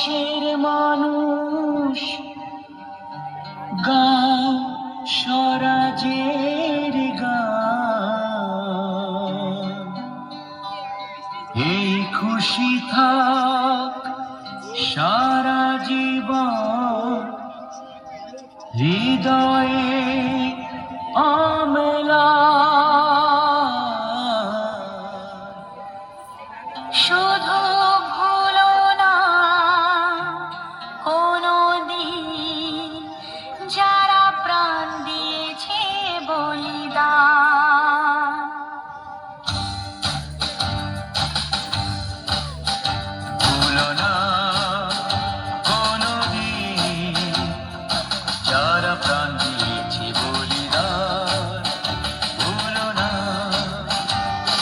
দেশের মানুষ গাও স্বরাজের গান, এই খুশি থাক সারা জীবন হৃদয়ে অমেলা। শুধু ভুলো না কোনো দিন যারা প্রাণ দিয়েছে বলিদান। ভুলো না কোনো দিন যারা প্রাণ দিয়েছে বলিদান। ভুলো না,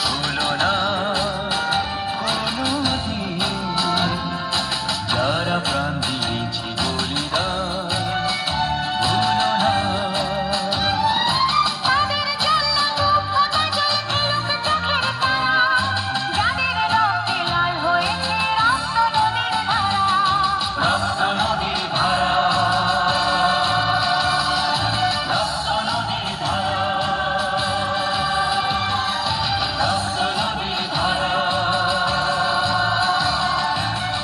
ভুলো না কোনো দিন যারা প্রাণ দিয়েছে বলিদান। ভুলো না। তাদের জন্য দুঃখটা জ্বলছে লোক চোখের তারা, যাদের রক্তে লাল হয়েছে রক্ত নদীর ধারা। রক্ত নদীর ধারা, রক্ত নদীর ধারা, রক্ত নদীর ধারা,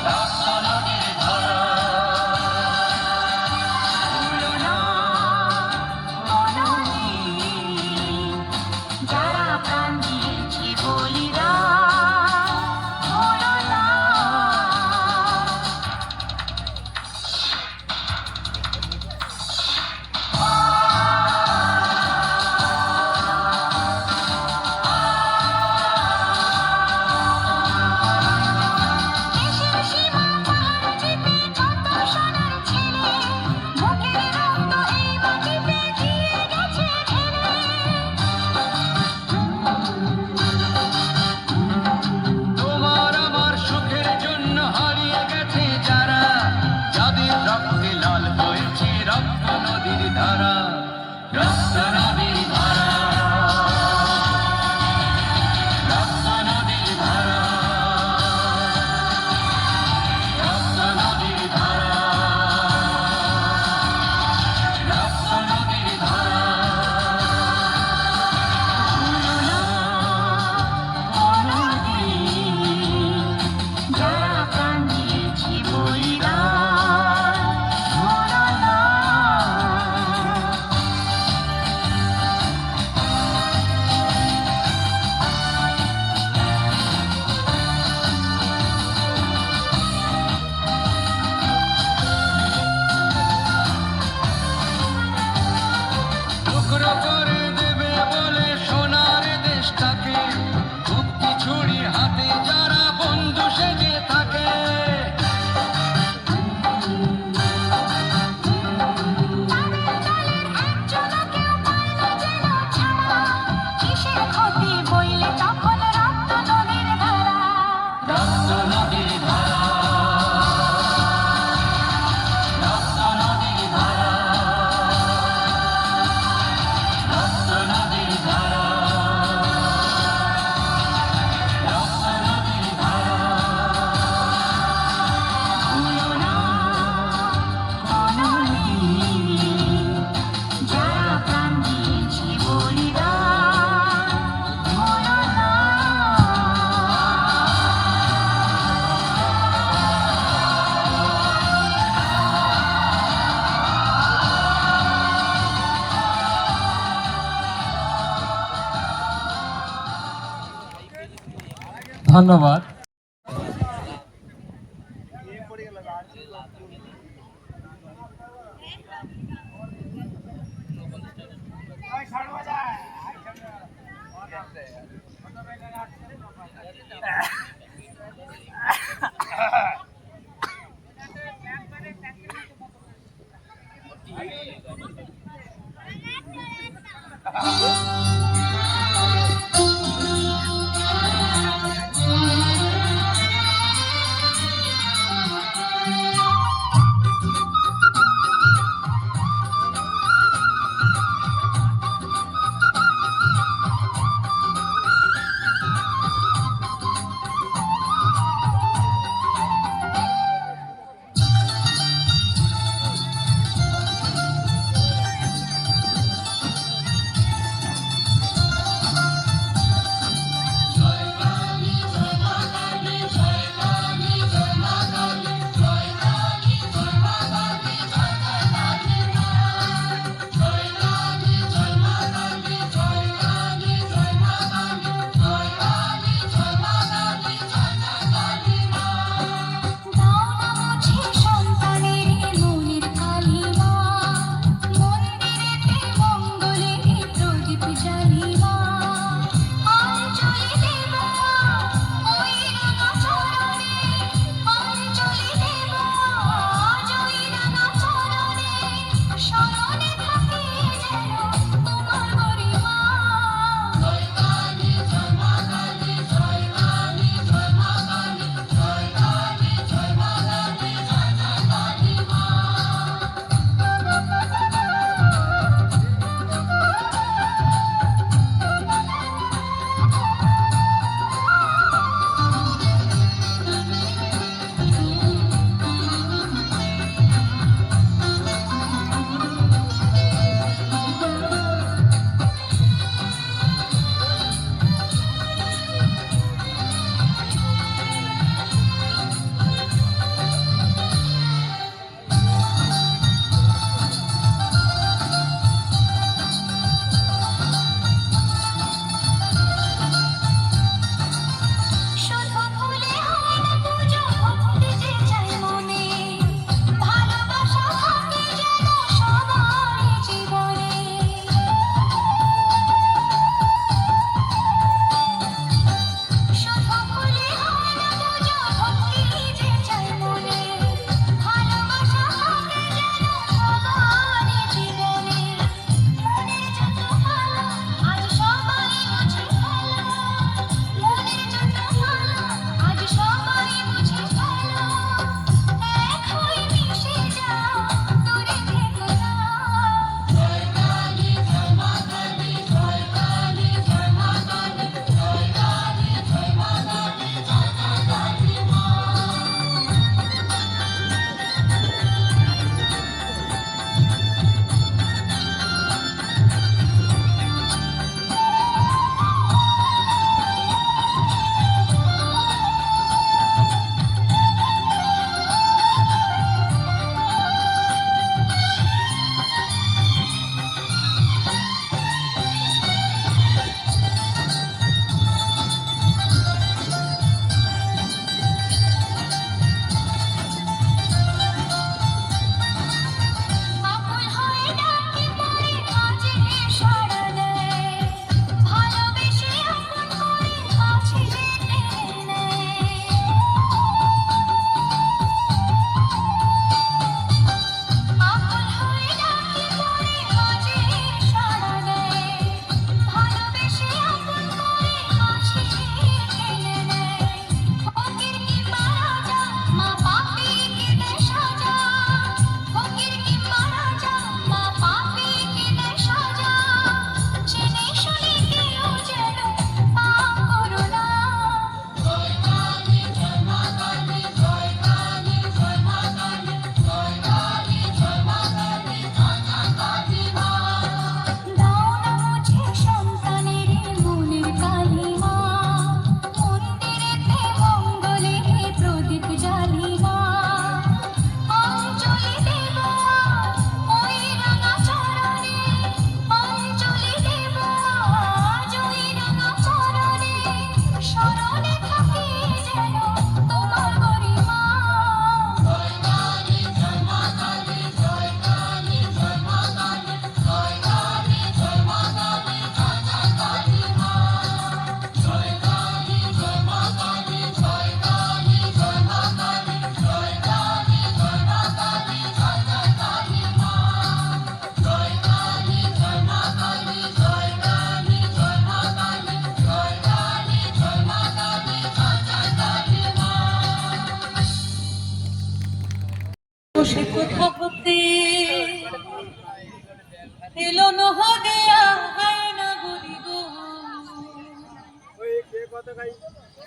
রক্ত নদীর ধারা। ভুলো না কোনো দিন যারা প্রাণ দিয়েছে বলিদান। ভুলো না। দেশের সীমা পাহাড় চিপে কত সোনার ছেলে, বুকের রক্ত এই মাটিতে দিয়ে গেছে ঢেলে। তোমার আমার সুখের জন্য হারিয়ে গেছে যারা, যাদের রক্তে লাল হয়েছে রক্ত নদীর ধারা। রক্ত নদীর ধারা, রক্ত নদীর ধারা, রক্ত নদীর ধারা, রক্ত নদীর ধারা। ভুলো না কোনো দিন যারা প্রাণ দিয়েছে বলিদান। ভুলো না। টুকরো করে দেবে বলে সোনার দেশটাকে, মুক্তি ছুরি হাতে যারা বন্ধু সেজে থাকে। তাদের দলের একজনও কেউ পায় না যেন ছাড়া, কিসের ক্ষতি বইলে তখন রক্ত নদীর ধারা। রক্ত নদীর ধারা, রক্ত নদীর ধারা, রক্ত নদীর ধারা, রক্ত নদীর ধারা। ভুলো না কোনো দিন যারা প্রাণ দিয়েছে বলিদান। ভুলো না। ধন্যবাদ।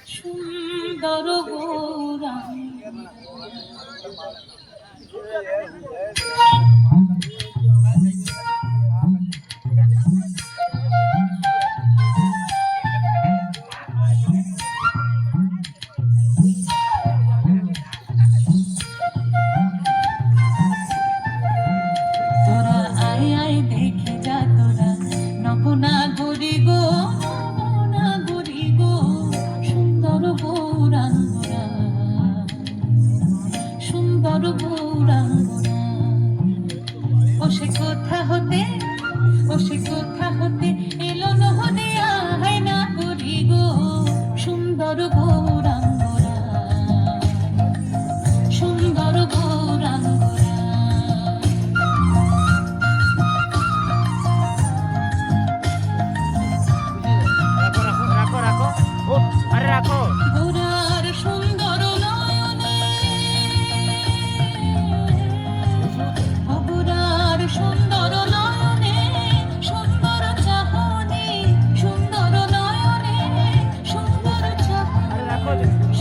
সুন্দর গৌরাঙ্গ তোরা আয় আয় দেখে যা তোরা নবনাগরী গো নবনাগরী গো সুন্দর গৌরাঙ্গরা সুন্দর গৌরাঙ্গরা ও সে কোথা হতে এলো নহদিয়া হয় না গরি গো সুন্দর গৌরাঙ্গরা সুন্দর গৌরাঙ্গরা গোরার সুন্দর নয়নে গোরার সুন্দর নয়নে সুন্দর চাহনি সুন্দর নয়নে সুন্দর চাহনি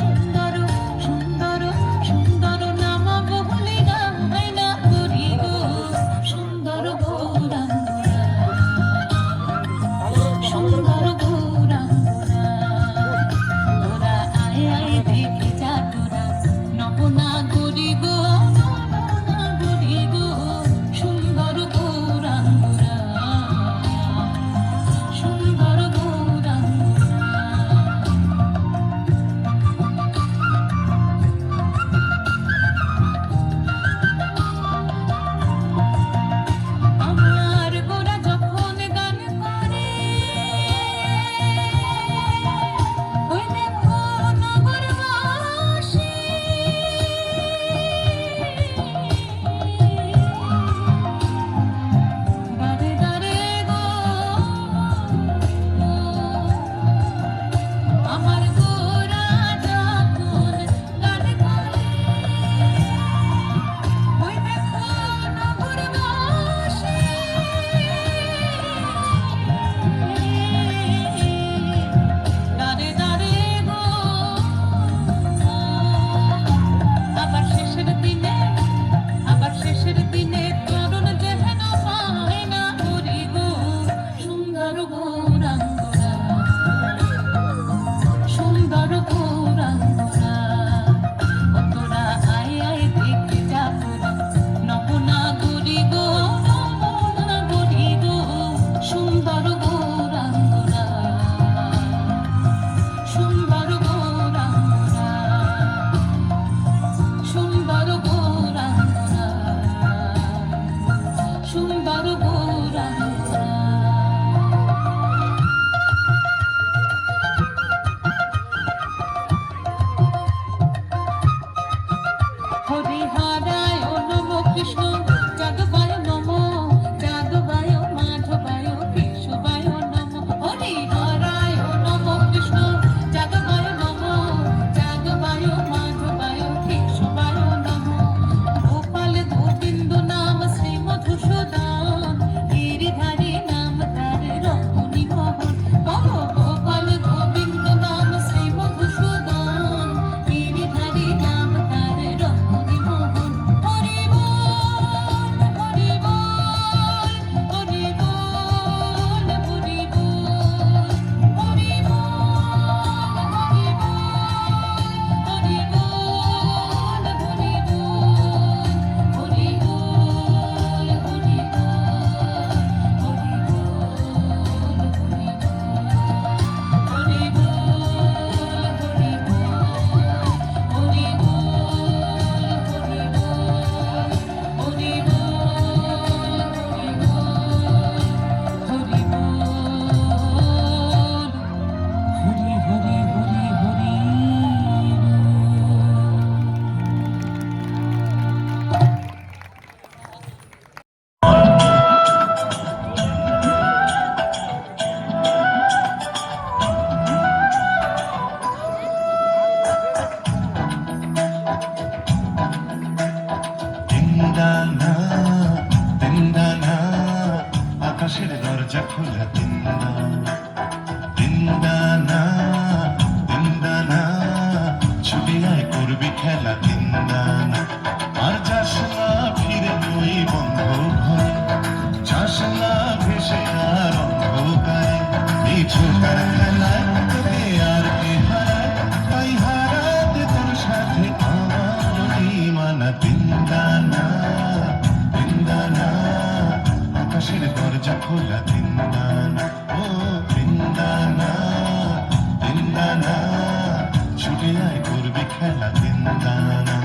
তিনদানা ছুটে আয় করবে খেলা তিনদানা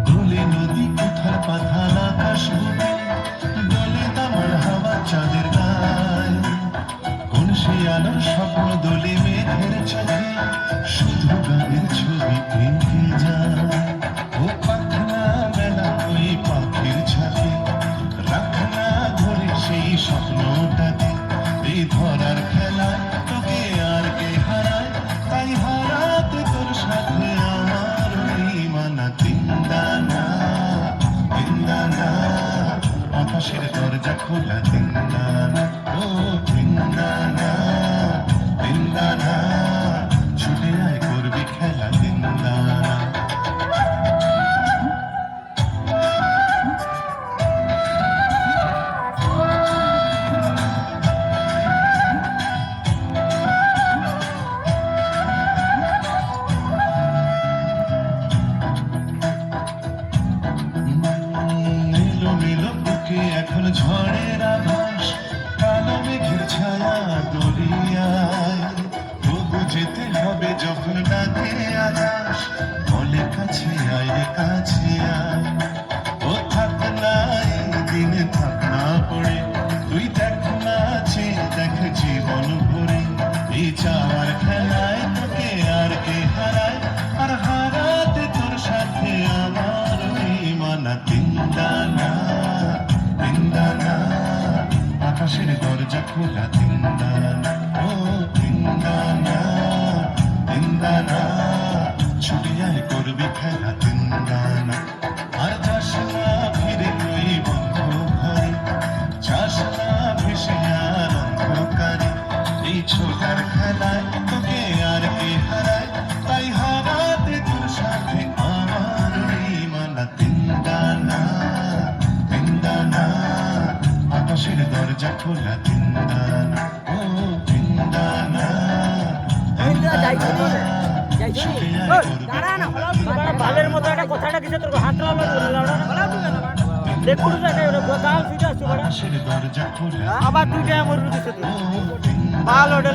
দোলে নদী কোথার পাথাল আকাশ বুকে দোলে দামার হাওয়া চাঁদের গায় কোন সে আলোর স্বপ্ন দোলে মেঘের চোখে শুধু গানের ছবি এঁকে যায় ও পাখনা মেলা ওই পাখির ছাপে রাখনা ধরে সেই স্বপ্নটাকে এই ধরার খেলায় তোকে আর কে হারায় তাই হারাতে তোর সাথে আমার ওই মানা তিনদানা তিনদানা আকাশের দরজা খোলা তিনদানা ও তিনদানা তিনদানা ছুটে আয় করবি খেলা তিনদানা এলো মেলো বুকে এখন ঝড়ের আভাস কালো মেঘের ছায়া দরিয়ায় তবু যেতে হবে যখন ডাকে আকাশ বলে কাছে আয় রে কাছে আয় ও থাক না এই দিনে থাক না পড়ে তুই দেখ না চেয়ে দেখ জীবন ভরে এই চাওয়ার খেলায় তোকে আর কে হারায় আর হারাতে তোর সাথে আমার ওই মানা তিনদানা তিনদানা আকাশের দরজা খোলা তিনদানা ও তিনদানা তিনদানা ছুটে আয় করবি খেলা তিনদানা আর যাস না ফিরে তুই বন্ধ ঘরে যাস না ভেসে আর অন্ধকারে এই ছোটার খেলায় তোকে আর কে হারায় তাই হারাতে তোর সাথে আমার ওই মানা তিনদানা তিনদানা আকাশের দরজা খোলা তিনদানা ও তিনদানা বালের মতো একটা কথাটা কিছু তোর হাত দেখুন আকাশের দরজা খোলা আবার দুইটা আমার রুটি বাল ওটা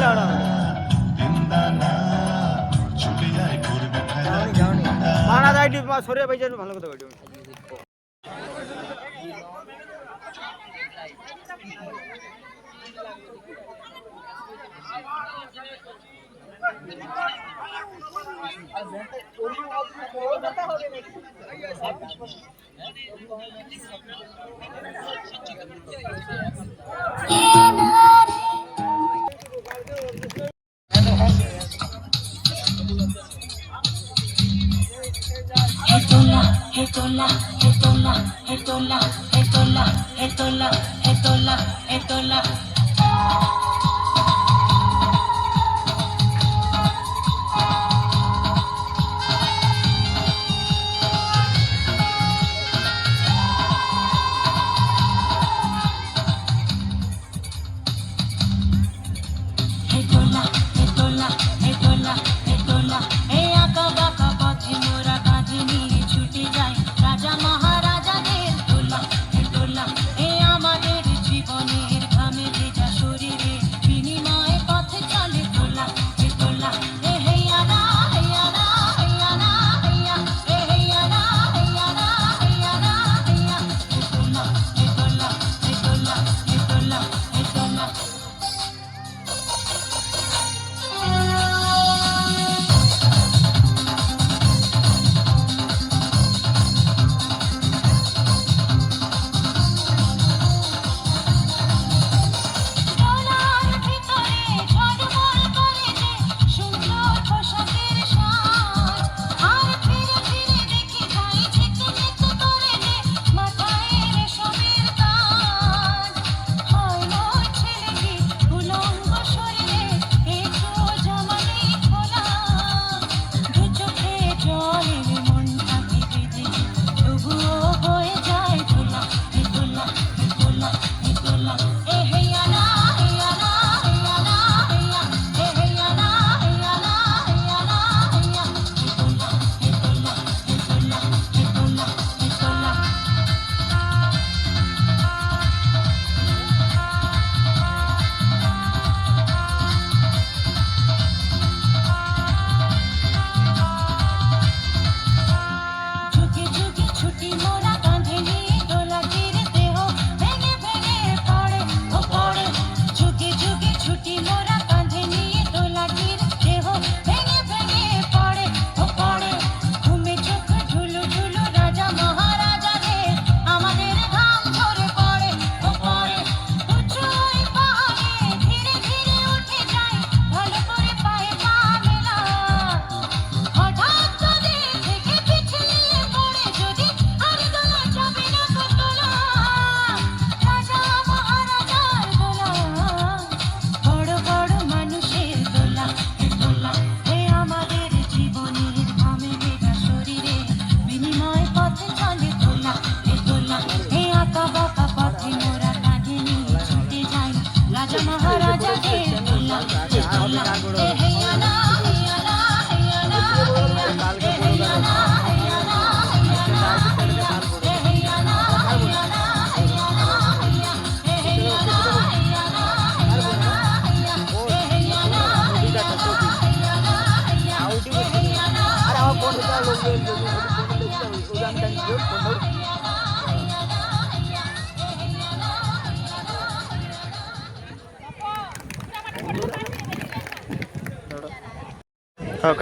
তিনদানা ছুটে যায় করবে খেলা মারা যাই সরিয়ে পাইছে ভালো কথা বলি Etola, etola, etola, etola, etola, etola, etola, etola. Etola, etola, etola, etola. Hey, aka baka pachi mora kaji niye chuti jai. Raja maharaja der tola, etola. Hey, amader jiboner ghame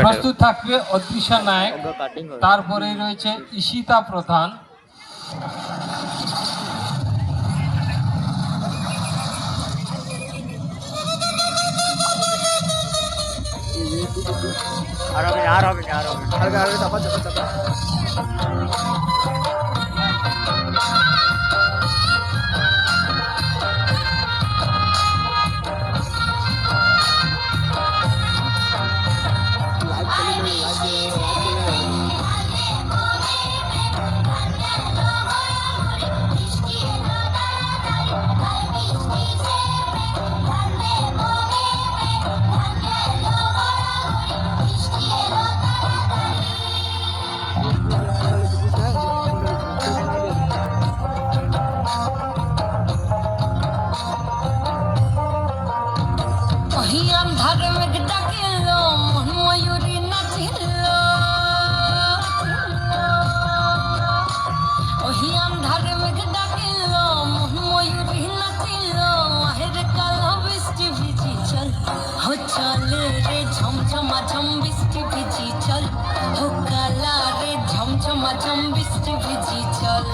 প্রস্তুত থাকবে অদৃশ্যা নায়ক, কাটিং তারপরে রয়েছে ঈশিতা প্রধান, আর হবে না, আর হবে না, আর হবে না। আর হবে চাপা চাপা চাপা। ওহিয়াম ধার্মিক ডাকিল মন ময়ূরী নাচিল, ওহিয়াম ধার্মিক ডাকিল মন ময়ূরী নাচিল, আহের কালো বৃষ্টি ভিজি চল, হো চল রে ঝমঝমা ঝম বৃষ্টি ভিজি চল, হো কালা রে ঝমঝমা ঝম বৃষ্টি ভিজি চল।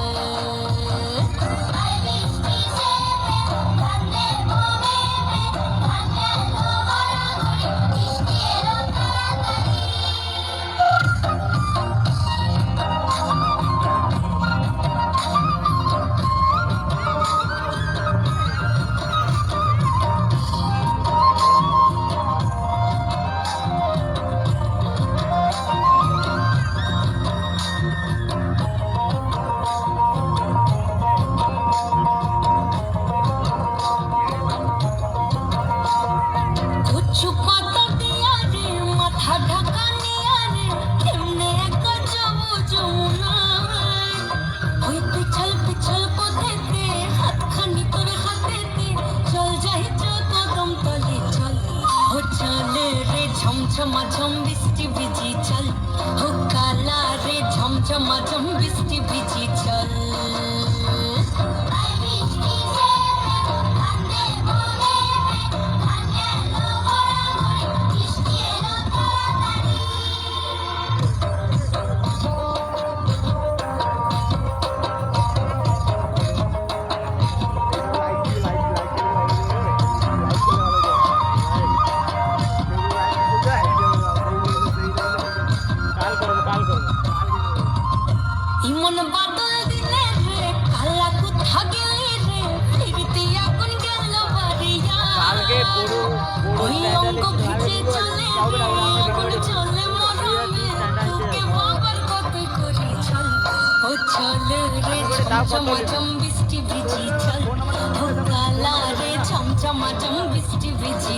কচু পাতা দিয়া রে মাথা ঢাকা নিয়া রে কেমনে একা যাবো যমুনায়, ওই পিছল পথেতে হাতখানি তোর হাতেতে চল যাই কদম তলে চল, ও চল রে ঝমঝমা ঝম বৃষ্টি ভিজি চল, ও কালা রে ঝমঝমা ঝম বৃষ্টি ভিজি চল। ইমন বাদল দিলে রে কালা কোথা গেলি রে, ফিরতি আগুন গেল বাড়িয়া, কালকে পুরো ওই অঙ্গ ভিজে চলে রে আগুন চলে মরবে, তোকে বাবার কত করি চল, ও চল রে ঝমঝমা ঝম বৃষ্টি ভিজি চল, ও কালা রে ঝমঝমা ঝম বৃষ্টি ভিজি